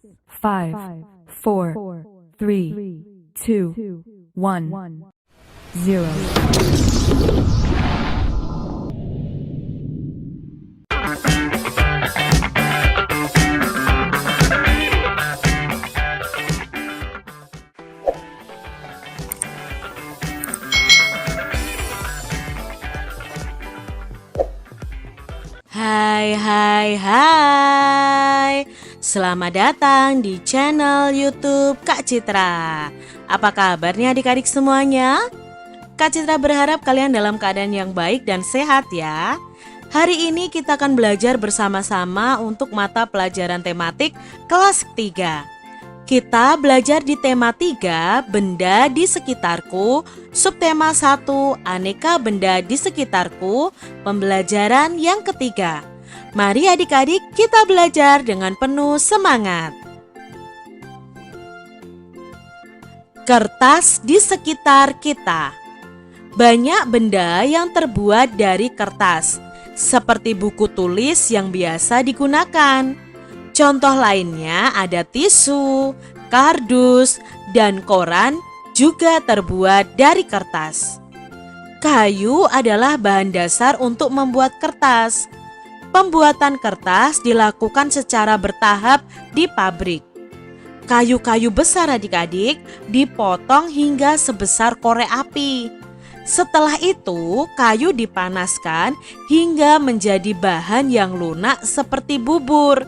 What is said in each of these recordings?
5, 4, 3, 2, 1, 0. Hai. Selamat datang di channel YouTube Kak Citra. Apa kabarnya adik-adik semuanya? Kak Citra berharap kalian dalam keadaan yang baik dan sehat ya. Hari ini kita akan belajar bersama-sama untuk mata pelajaran tematik kelas 3. Kita belajar di tema 3, benda di sekitarku, subtema 1, aneka benda di sekitarku, pembelajaran yang ketiga. Mari adik-adik kita belajar dengan penuh semangat. Kertas di sekitar kita. Banyak benda yang terbuat dari kertas, seperti buku tulis yang biasa digunakan. Contoh lainnya ada tisu, kardus, dan koran juga terbuat dari kertas. Kayu adalah bahan dasar untuk membuat kertas. Pembuatan kertas dilakukan secara bertahap di pabrik. Kayu-kayu besar adik-adik dipotong hingga sebesar korek api. Setelah itu, kayu dipanaskan hingga menjadi bahan yang lunak seperti bubur.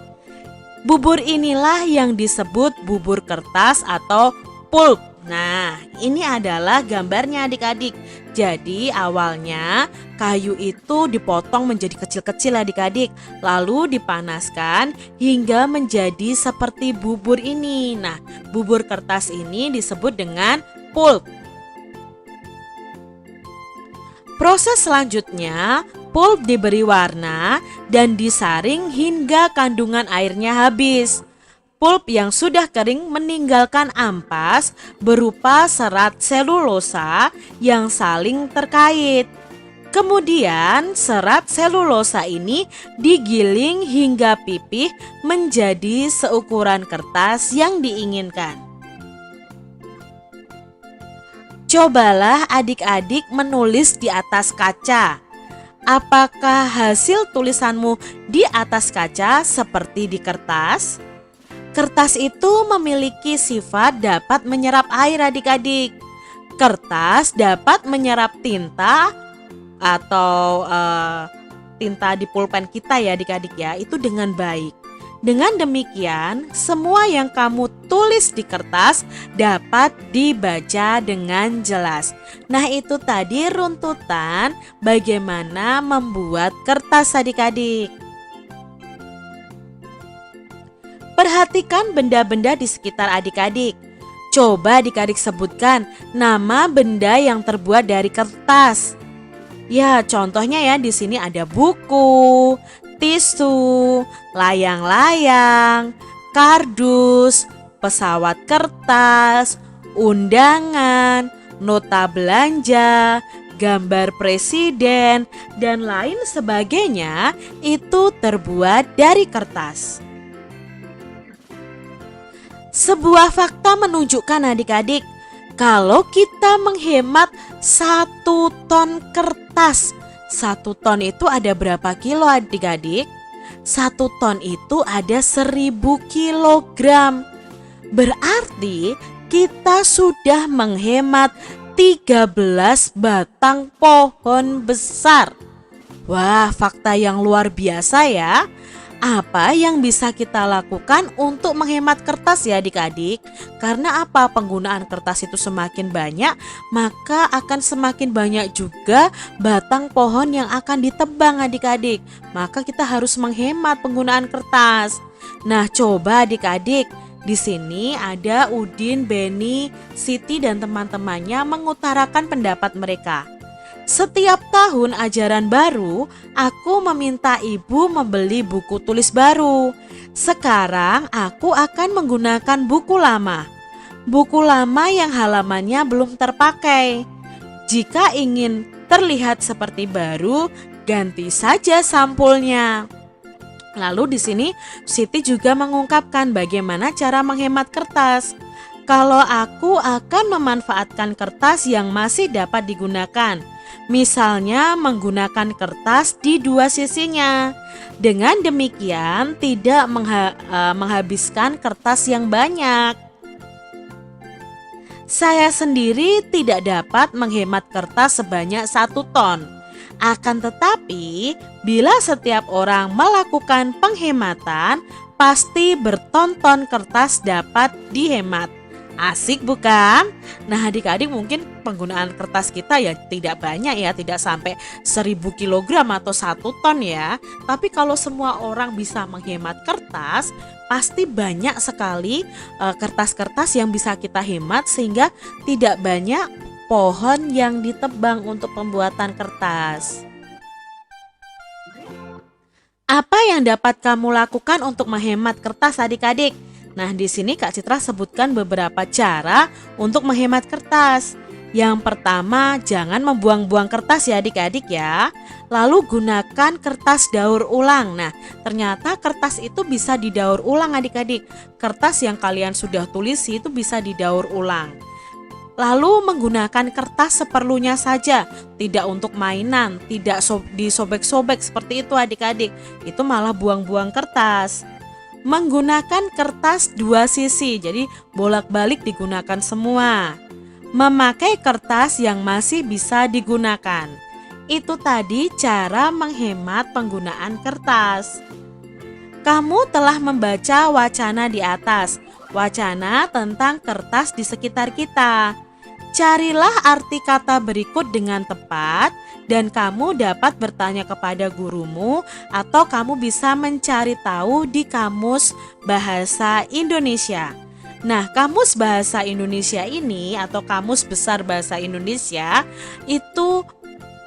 Bubur inilah yang disebut bubur kertas atau pulp. Nah, ini adalah gambarnya adik-adik. Jadi awalnya kayu itu dipotong menjadi kecil-kecil adik-adik, lalu dipanaskan hingga menjadi seperti bubur ini. Nah, bubur kertas ini disebut dengan pulp. Proses selanjutnya, pulp diberi warna dan disaring hingga kandungan airnya habis. Pulp yang sudah kering meninggalkan ampas berupa serat selulosa yang saling terkait. Kemudian serat selulosa ini digiling hingga pipih menjadi seukuran kertas yang diinginkan. Cobalah adik-adik menulis di atas kaca. Apakah hasil tulisanmu di atas kaca seperti di kertas? Kertas itu memiliki sifat dapat menyerap air adik-adik. Kertas dapat menyerap tinta atau tinta di pulpen kita ya adik-adik ya, itu dengan baik. Dengan demikian, semua yang kamu tulis di kertas dapat dibaca dengan jelas. Nah, itu tadi runtutan bagaimana membuat kertas adik-adik. Perhatikan benda-benda di sekitar adik-adik. Coba adik-adik sebutkan nama benda yang terbuat dari kertas. Ya, contohnya ya di sini ada buku, tisu, layang-layang, kardus, pesawat kertas, undangan, nota belanja, gambar presiden, dan lain sebagainya itu terbuat dari kertas. Sebuah fakta menunjukkan adik-adik, kalau kita menghemat 1 ton kertas, 1 ton itu ada berapa kilo adik-adik? 1 ton itu ada 1000 kilogram. Berarti kita sudah menghemat 13 batang pohon besar. Wah, fakta yang luar biasa ya. Apa yang bisa kita lakukan untuk menghemat kertas ya adik-adik? Karena apa? Penggunaan kertas itu semakin banyak, maka akan semakin banyak juga batang pohon yang akan ditebang adik-adik. Maka kita harus menghemat penggunaan kertas. Nah, coba adik-adik, di sini ada Udin, Beni, Siti dan teman-temannya mengutarakan pendapat mereka. Setiap tahun ajaran baru, aku meminta ibu membeli buku tulis baru. Sekarang aku akan menggunakan buku lama. Buku lama yang halamannya belum terpakai. Jika ingin terlihat seperti baru, ganti saja sampulnya. Lalu di sini Siti juga mengungkapkan bagaimana cara menghemat kertas. Kalau aku akan memanfaatkan kertas yang masih dapat digunakan. Misalnya menggunakan kertas di dua sisinya. Dengan demikian tidak menghabiskan kertas yang banyak. Saya sendiri tidak dapat menghemat kertas sebanyak 1 ton. Akan tetapi, bila setiap orang melakukan penghematan, pasti berton-ton kertas dapat dihemat. Asik bukan? Nah, adik-adik mungkin penggunaan kertas kita ya tidak banyak ya, tidak sampai 1000 kilogram atau 1 ton ya. Tapi kalau semua orang bisa menghemat kertas, pasti banyak sekali kertas-kertas yang bisa kita hemat sehingga tidak banyak pohon yang ditebang untuk pembuatan kertas. Apa yang dapat kamu lakukan untuk menghemat kertas adik-adik? Nah, di sini Kak Citra sebutkan beberapa cara untuk menghemat kertas. Yang pertama, jangan membuang-buang kertas ya adik-adik ya. Lalu gunakan kertas daur ulang. Nah, ternyata kertas itu bisa didaur ulang adik-adik. Kertas yang kalian sudah tulis itu bisa didaur ulang. Lalu menggunakan kertas seperlunya saja, tidak untuk mainan, tidak disobek-sobek seperti itu adik-adik. Itu malah buang-buang kertas. Menggunakan kertas 2 sisi, jadi bolak-balik digunakan semua. Memakai kertas yang masih bisa digunakan. Itu tadi cara menghemat penggunaan kertas. Kamu telah membaca wacana di atas. Wacana tentang kertas di sekitar kita. Carilah arti kata berikut dengan tepat dan kamu dapat bertanya kepada gurumu atau kamu bisa mencari tahu di Kamus Bahasa Indonesia. Nah, Kamus Bahasa Indonesia ini atau Kamus Besar Bahasa Indonesia itu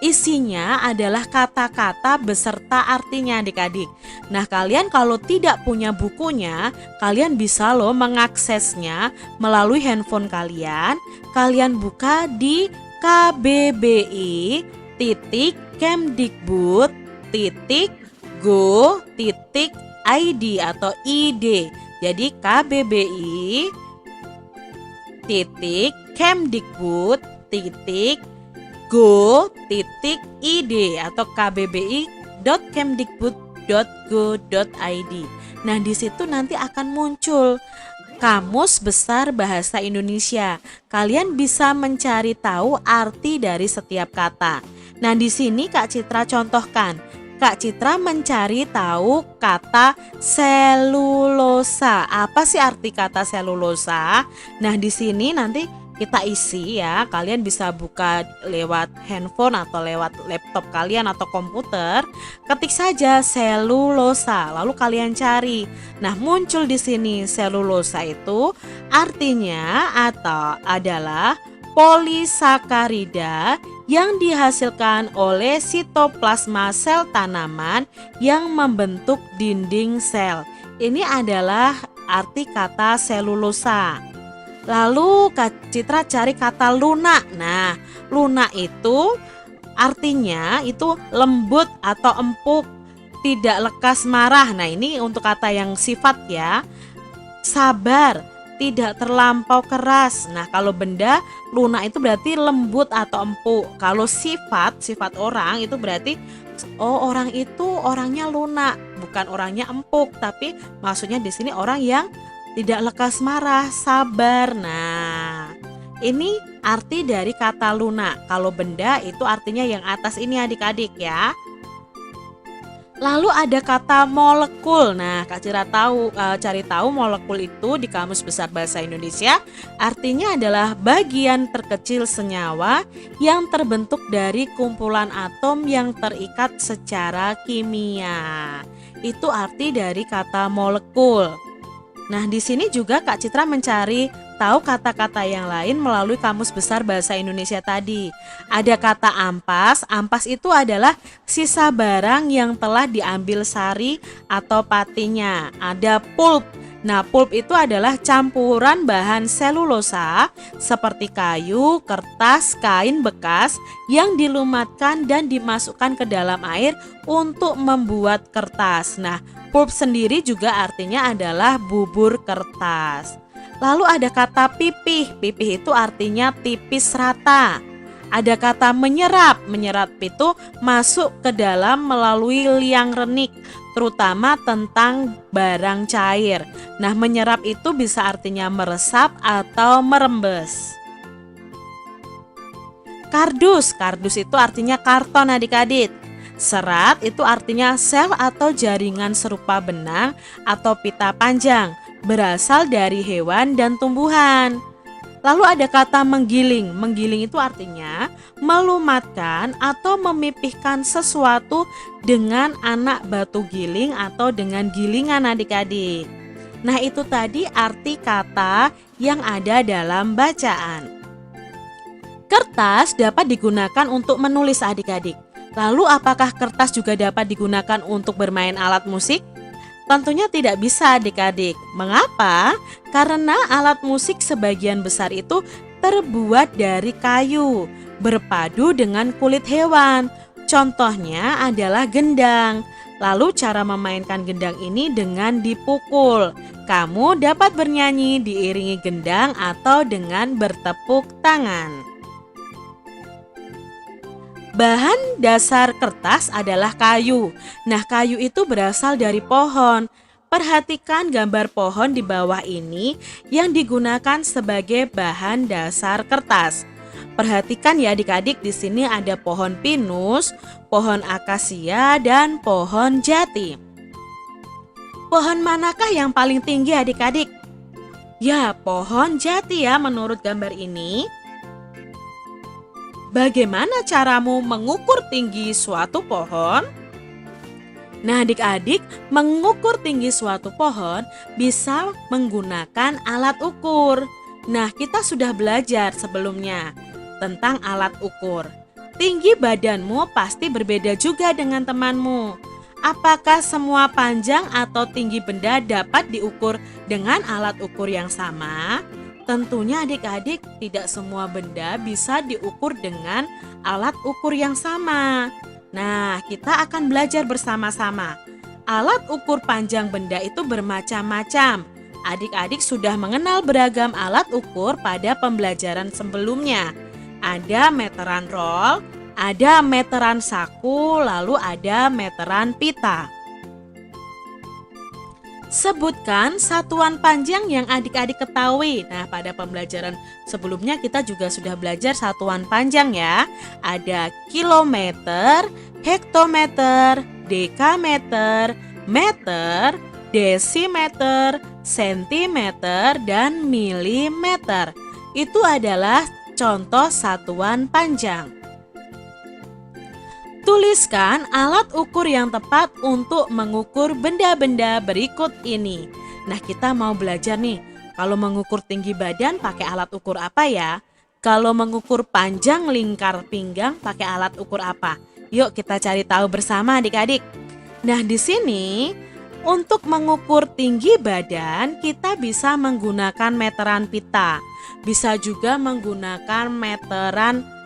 isinya adalah kata-kata beserta artinya adik-adik. Nah, kalian kalau tidak punya bukunya, kalian bisa loh mengaksesnya melalui handphone kalian. Kalian buka di kbbi.kemdikbud.go.id atau id. Jadi kbbi.kemdikbud.go.id atau kbbi.kemdikbud.go.id. Nah, di situ nanti akan muncul Kamus Besar Bahasa Indonesia. Kalian bisa mencari tahu arti dari setiap kata. Nah, di sini Kak Citra contohkan. Kak Citra mencari tahu kata selulosa. Apa sih arti kata selulosa? Nah, di sini nanti kita isi ya. Kalian bisa buka lewat handphone atau lewat laptop kalian atau komputer. Ketik saja selulosa, lalu kalian cari. Nah, muncul di sini selulosa itu artinya atau adalah polisakarida yang dihasilkan oleh sitoplasma sel tanaman yang membentuk dinding sel. Ini adalah arti kata selulosa. Lalu Kak Citra cari kata lunak. Nah, lunak itu artinya itu lembut atau empuk, tidak lekas marah. Nah, ini untuk kata yang sifat ya. Sabar, tidak terlampau keras. Nah, kalau benda lunak itu berarti lembut atau empuk. Kalau sifat orang itu berarti orang itu orangnya lunak, bukan orangnya empuk, tapi maksudnya di sini orang yang tidak lekas marah, sabar. Nah, ini arti dari kata lunak. Kalau benda itu artinya yang atas ini adik-adik ya. Lalu ada kata molekul. Nah, Kak Cira cari tahu molekul itu di Kamus Besar Bahasa Indonesia artinya adalah bagian terkecil senyawa yang terbentuk dari kumpulan atom yang terikat secara kimia. Itu arti dari kata molekul. Nah, di sini juga Kak Citra mencari tahu kata-kata yang lain melalui Kamus Besar Bahasa Indonesia tadi. Ada kata ampas. Ampas itu adalah sisa barang yang telah diambil sari atau patinya. Ada pulp. Nah, pulp itu adalah campuran bahan selulosa seperti kayu, kertas, kain bekas yang dilumatkan dan dimasukkan ke dalam air untuk membuat kertas. Nah, pulp sendiri juga artinya adalah bubur kertas. Lalu ada kata pipih. Pipih itu artinya tipis rata. Ada kata menyerap. Menyerap itu masuk ke dalam melalui liang renik, terutama tentang barang cair. Nah, menyerap itu bisa artinya meresap atau merembes. Kardus. Kardus itu artinya karton adik-adik. Serat itu artinya sel atau jaringan serupa benang atau pita panjang, berasal dari hewan dan tumbuhan. Lalu ada kata menggiling. Menggiling itu artinya melumatkan atau memipihkan sesuatu dengan anak batu giling atau dengan gilingan adik-adik. Nah, itu tadi arti kata yang ada dalam bacaan. Kertas dapat digunakan untuk menulis adik-adik. Lalu apakah kertas juga dapat digunakan untuk bermain alat musik? Tentunya tidak bisa adik-adik. Mengapa? Karena alat musik sebagian besar itu terbuat dari kayu, berpadu dengan kulit hewan. Contohnya adalah gendang. Lalu cara memainkan gendang ini dengan dipukul. Kamu dapat bernyanyi diiringi gendang atau dengan bertepuk tangan. Bahan dasar kertas adalah kayu. Nah, kayu itu berasal dari pohon. Perhatikan gambar pohon di bawah ini yang digunakan sebagai bahan dasar kertas. Perhatikan ya adik-adik, di sini ada pohon pinus, pohon akasia, dan pohon jati. Pohon manakah yang paling tinggi adik-adik? Ya, pohon jati ya menurut gambar ini. Bagaimana caramu mengukur tinggi suatu pohon? Nah, adik-adik, mengukur tinggi suatu pohon bisa menggunakan alat ukur. Nah, kita sudah belajar sebelumnya tentang alat ukur. Tinggi badanmu pasti berbeda juga dengan temanmu. Apakah semua panjang atau tinggi benda dapat diukur dengan alat ukur yang sama? Tentunya adik-adik, tidak semua benda bisa diukur dengan alat ukur yang sama. Nah, kita akan belajar bersama-sama. Alat ukur panjang benda itu bermacam-macam. Adik-adik sudah mengenal beragam alat ukur pada pembelajaran sebelumnya. Ada meteran roll, ada meteran saku, lalu ada meteran pita. Sebutkan satuan panjang yang adik-adik ketahui. Nah, pada pembelajaran sebelumnya kita juga sudah belajar satuan panjang ya. Ada kilometer, hektometer, dekameter, meter, desimeter, sentimeter, dan milimeter. Itu adalah contoh satuan panjang. Tuliskan alat ukur yang tepat untuk mengukur benda-benda berikut ini. Nah, kita mau belajar nih, kalau mengukur tinggi badan pakai alat ukur apa ya? Kalau mengukur panjang lingkar pinggang pakai alat ukur apa? Yuk kita cari tahu bersama adik-adik. Nah, di sini untuk mengukur tinggi badan kita bisa menggunakan meteran pita. Bisa juga menggunakan meteran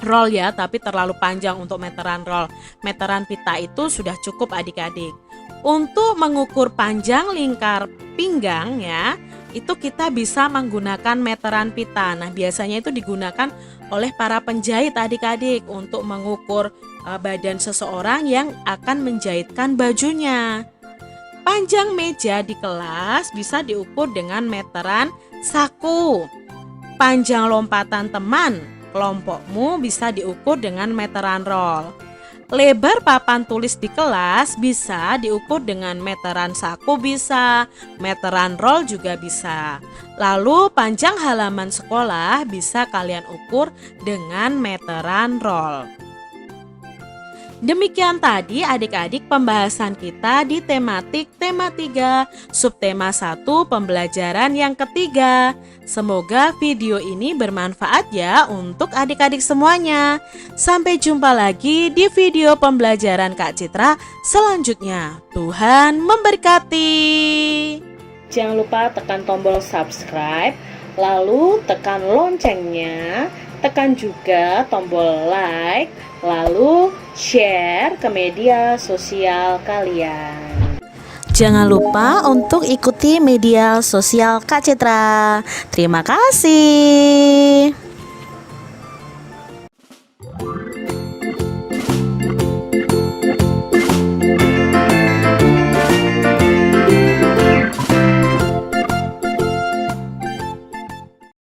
roll ya, tapi terlalu panjang untuk meteran roll. Meteran pita itu sudah cukup adik-adik. Untuk mengukur panjang lingkar pinggang ya, itu kita bisa menggunakan meteran pita. Nah, biasanya itu digunakan oleh para penjahit adik-adik untuk mengukur badan seseorang yang akan menjahitkan bajunya. Panjang meja di kelas bisa diukur dengan meteran saku. Panjang lompatan teman kelompokmu bisa diukur dengan meteran roll. Lebar papan tulis di kelas bisa diukur dengan meteran saku bisa, meteran roll juga bisa. Lalu panjang halaman sekolah bisa kalian ukur dengan meteran roll. Demikian tadi adik-adik pembahasan kita di tematik tema 3, subtema 1 pembelajaran yang ketiga. Semoga video ini bermanfaat ya untuk adik-adik semuanya. Sampai jumpa lagi di video pembelajaran Kak Citra selanjutnya. Tuhan memberkati. Jangan lupa tekan tombol subscribe, lalu tekan loncengnya, tekan juga tombol like, lalu share ke media sosial kalian. Jangan lupa untuk ikuti media sosial Kak Citra. Terima kasih.